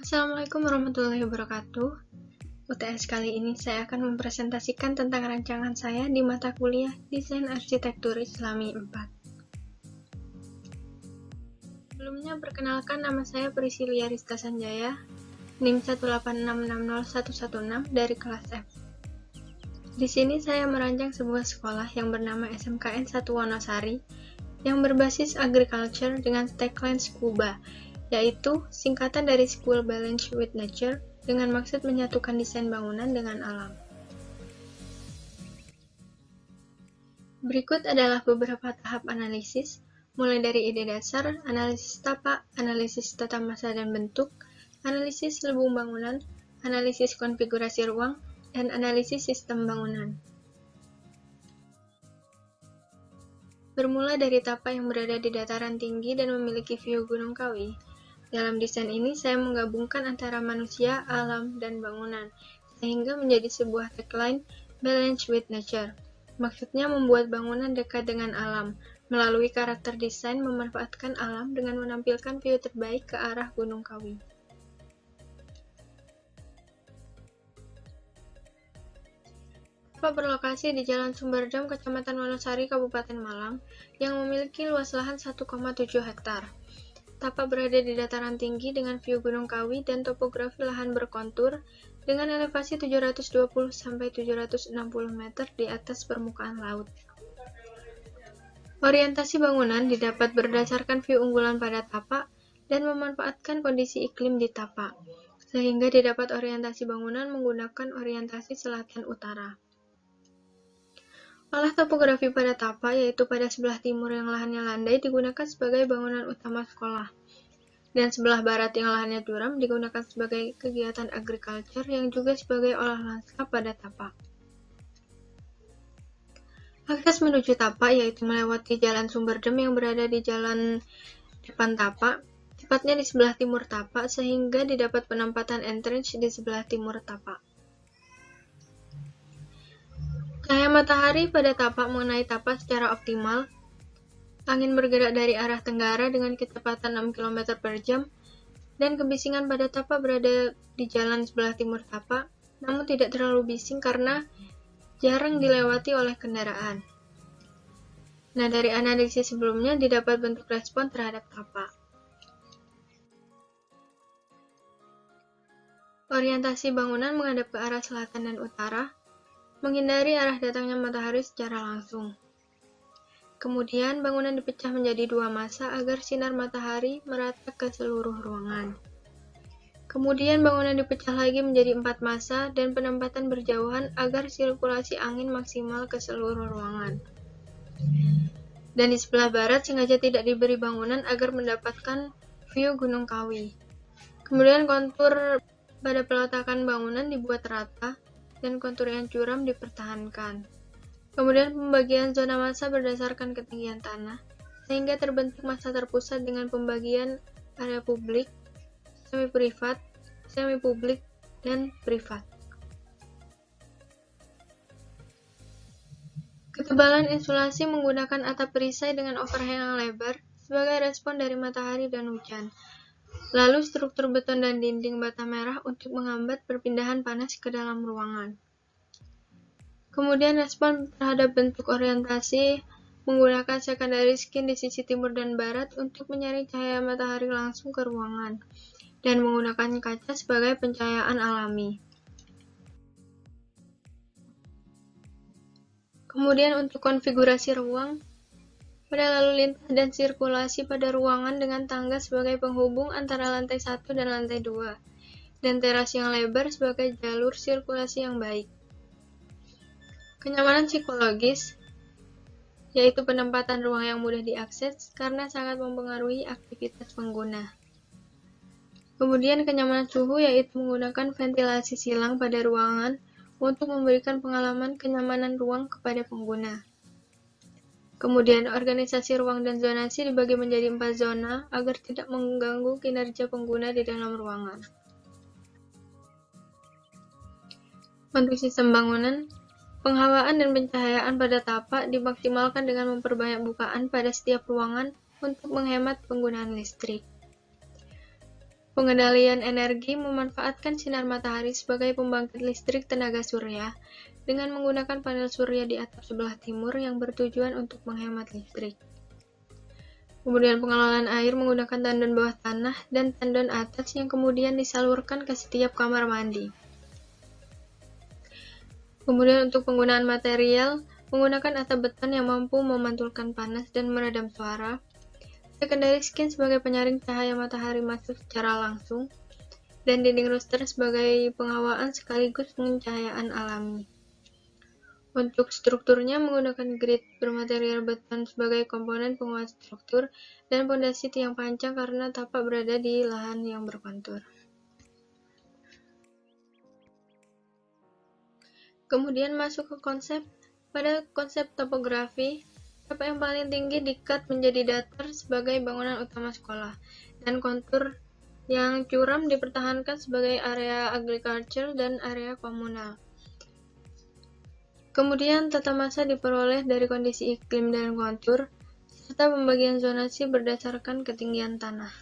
Assalamualaikum warahmatullahi wabarakatuh. UTS kali ini saya akan mempresentasikan tentang rancangan saya di mata kuliah Desain Arsitektur Islami 4. Sebelumnya perkenalkan, nama saya Priscilia Rizka Sanjaya, NIM 186601116 dari kelas F. Di sini saya merancang sebuah sekolah yang bernama SMKN 1 Wonosari yang berbasis agriculture dengan tagline SCUBA, yaitu singkatan dari School Balance with Nature dengan maksud menyatukan desain bangunan dengan alam. Berikut adalah beberapa tahap analisis, mulai dari ide dasar, analisis tapak, analisis tata masa dan bentuk, analisis lubung bangunan, analisis konfigurasi ruang, dan analisis sistem bangunan. Bermula dari tapak yang berada di dataran tinggi dan memiliki view Gunung Kawi. Dalam desain ini, saya menggabungkan antara manusia, alam, dan bangunan, sehingga menjadi sebuah tagline Balance with Nature. Maksudnya membuat bangunan dekat dengan alam, melalui karakter desain memanfaatkan alam dengan menampilkan view terbaik ke arah Gunung Kawi. Tapak berlokasi di Jalan Sumberdam, Kecamatan Wonosari, Kabupaten Malang, yang memiliki luas lahan 1,7 hektar. Tapak berada di dataran tinggi dengan view Gunung Kawi dan topografi lahan berkontur dengan elevasi 720-760 meter di atas permukaan laut. Orientasi bangunan didapat berdasarkan view unggulan pada tapak dan memanfaatkan kondisi iklim di tapak, sehingga didapat orientasi bangunan menggunakan orientasi selatan-utara. Olah topografi pada tapak, yaitu pada sebelah timur yang lahannya landai digunakan sebagai bangunan utama sekolah, dan sebelah barat yang lahannya curam digunakan sebagai kegiatan agriculture yang juga sebagai olah lanskap pada tapak. Akses menuju tapak yaitu melewati Jalan Sumberdam yang berada di jalan depan tapak, tepatnya di sebelah timur tapak, sehingga didapat penempatan entrance di sebelah timur tapak. Cahaya matahari pada tapak mengenai tapak secara optimal. Angin bergerak dari arah tenggara dengan kecepatan 6 km per jam, dan kebisingan pada tapak berada di jalan sebelah timur tapak, namun tidak terlalu bising karena jarang dilewati oleh kendaraan. Nah, dari analisis sebelumnya didapat bentuk respon terhadap tapak. Orientasi bangunan menghadap ke arah selatan dan utara, menghindari arah datangnya matahari secara langsung. Kemudian, bangunan dipecah menjadi dua masa agar sinar matahari merata ke seluruh ruangan. Kemudian, bangunan dipecah lagi menjadi 4 masa dan penempatan berjauhan agar sirkulasi angin maksimal ke seluruh ruangan. Dan di sebelah barat sengaja tidak diberi bangunan agar mendapatkan view Gunung Kawi. Kemudian, kontur pada peletakan bangunan dibuat rata dan kontur yang curam dipertahankan. Kemudian pembagian zona massa berdasarkan ketinggian tanah, sehingga terbentuk massa terpusat dengan pembagian area publik, semi-privat, semi-publik, dan privat. Ketebalan insulasi menggunakan atap perisai dengan overhang yang lebar sebagai respon dari matahari dan hujan. Lalu struktur beton dan dinding bata merah untuk menghambat perpindahan panas ke dalam ruangan. Kemudian respon terhadap bentuk orientasi menggunakan secondary skin di sisi timur dan barat untuk menyaring cahaya matahari langsung ke ruangan, dan menggunakan kaca sebagai pencahayaan alami. Kemudian untuk konfigurasi ruang, pada lalu lintas dan sirkulasi pada ruangan dengan tangga sebagai penghubung antara lantai 1 dan lantai 2, dan teras yang lebar sebagai jalur sirkulasi yang baik. Kenyamanan psikologis, yaitu penempatan ruang yang mudah diakses karena sangat mempengaruhi aktivitas pengguna. Kemudian kenyamanan suhu, yaitu menggunakan ventilasi silang pada ruangan untuk memberikan pengalaman kenyamanan ruang kepada pengguna. Kemudian organisasi ruang dan zonasi dibagi menjadi 4 zona agar tidak mengganggu kinerja pengguna di dalam ruangan. Untuk sistem bangunan, penghawaan dan pencahayaan pada tapak dimaksimalkan dengan memperbanyak bukaan pada setiap ruangan untuk menghemat penggunaan listrik. Pengendalian energi memanfaatkan sinar matahari sebagai pembangkit listrik tenaga surya dengan menggunakan panel surya di atap sebelah timur yang bertujuan untuk menghemat listrik. Kemudian pengelolaan air menggunakan tandon bawah tanah dan tandon atas yang kemudian disalurkan ke setiap kamar mandi. Kemudian untuk penggunaan material, menggunakan atap beton yang mampu memantulkan panas dan meredam suara, secondary skin sebagai penyaring cahaya matahari masuk secara langsung, dan dinding rooster sebagai penghawaan sekaligus pencahayaan alami. Untuk strukturnya menggunakan grid bermaterial beton sebagai komponen penguat struktur dan pondasi tiang panjang karena tapak berada di lahan yang berkontur. Kemudian masuk ke konsep. Pada konsep topografi, tapak yang paling tinggi di-cut menjadi datar sebagai bangunan utama sekolah, dan kontur yang curam dipertahankan sebagai area agriculture dan area komunal. Kemudian tata masa diperoleh dari kondisi iklim dan kontur, serta pembagian zonasi berdasarkan ketinggian tanah.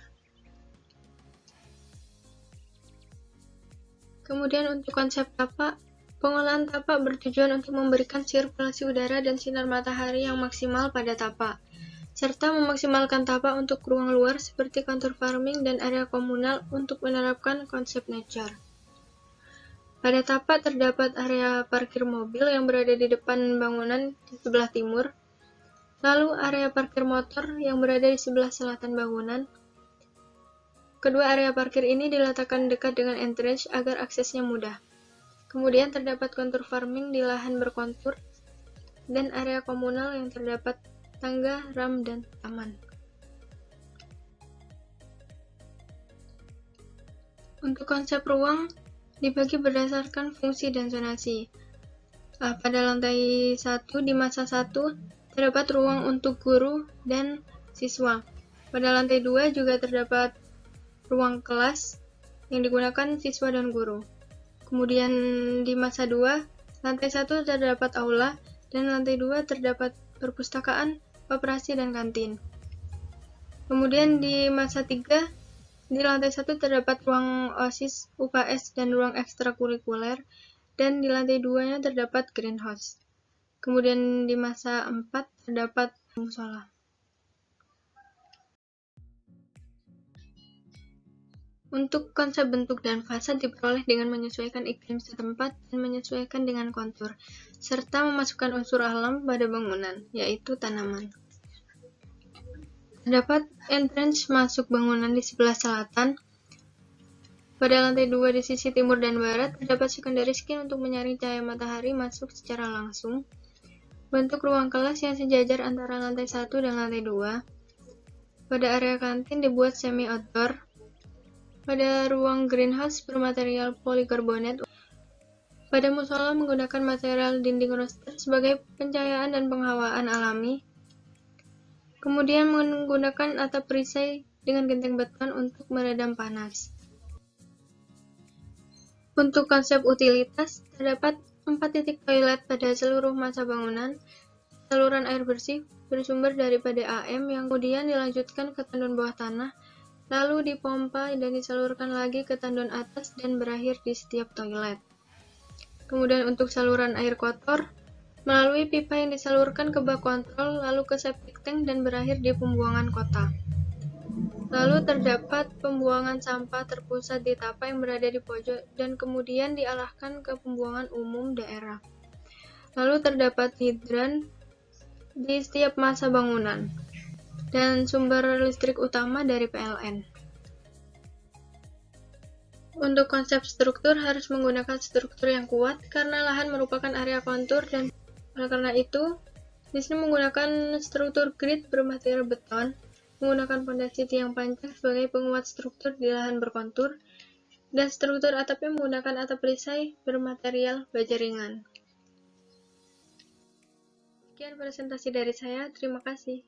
Kemudian untuk konsep tapak, pengolahan tapak bertujuan untuk memberikan sirkulasi udara dan sinar matahari yang maksimal pada tapak, serta memaksimalkan tapak untuk ruang luar seperti kantor farming dan area komunal untuk menerapkan konsep nature. Pada tapak terdapat area parkir mobil yang berada di depan bangunan di sebelah timur, lalu area parkir motor yang berada di sebelah selatan bangunan. Kedua area parkir ini diletakkan dekat dengan entrance agar aksesnya mudah. Kemudian terdapat kontur farming di lahan berkontur, dan area komunal yang terdapat tangga, ram, dan taman. Untuk konsep ruang, dibagi berdasarkan fungsi dan zonasi. Pada lantai 1 di masa 1 terdapat ruang untuk guru dan siswa. Pada lantai 2 juga terdapat ruang kelas yang digunakan siswa dan guru. Kemudian di masa 2, lantai 1 terdapat aula dan lantai 2 terdapat perpustakaan, operasi, dan kantin. Kemudian di masa 3, di lantai 1 terdapat ruang OSIS, UKS, dan ruang ekstrakurikuler, dan di lantai 2-nya terdapat greenhouse. Kemudian di masa 4 terdapat musola. Untuk konsep bentuk dan fasad diperoleh dengan menyesuaikan iklim setempat dan menyesuaikan dengan kontur, serta memasukkan unsur alam pada bangunan, yaitu tanaman. Terdapat entrance masuk bangunan di sebelah selatan. Pada lantai 2 di sisi timur dan barat, terdapat secondary skin untuk menyaring cahaya matahari masuk secara langsung. Bentuk ruang kelas yang sejajar antara lantai 1 dan lantai 2. Pada area kantin dibuat semi-outdoor. Pada ruang greenhouse bermaterial polikarbonat. Pada musola menggunakan material dinding roster sebagai pencahayaan dan penghawaan alami. Kemudian menggunakan atap perisai dengan genteng beton untuk meredam panas. Untuk konsep utilitas, terdapat 4 titik toilet pada seluruh masa bangunan. Saluran air bersih bersumber dari PDAM yang kemudian dilanjutkan ke tandon bawah tanah, lalu dipompa dan disalurkan lagi ke tandon atas dan berakhir di setiap toilet. Kemudian untuk saluran air kotor, melalui pipa yang disalurkan ke bak kontrol, lalu ke septic tank dan berakhir di pembuangan kota. Lalu terdapat pembuangan sampah terpusat di tapak yang berada di pojok dan kemudian dialahkan ke pembuangan umum daerah. Lalu terdapat hidran di setiap masa bangunan dan sumber listrik utama dari PLN. Untuk konsep struktur harus menggunakan struktur yang kuat karena lahan merupakan area kontur dan oleh karena itu di sini menggunakan struktur grid bermaterial beton, menggunakan pondasi tiang panjang sebagai penguat struktur di lahan berkontur, dan struktur atapnya menggunakan atap perisai bermaterial baja ringan. Sekian presentasi dari saya, terima kasih.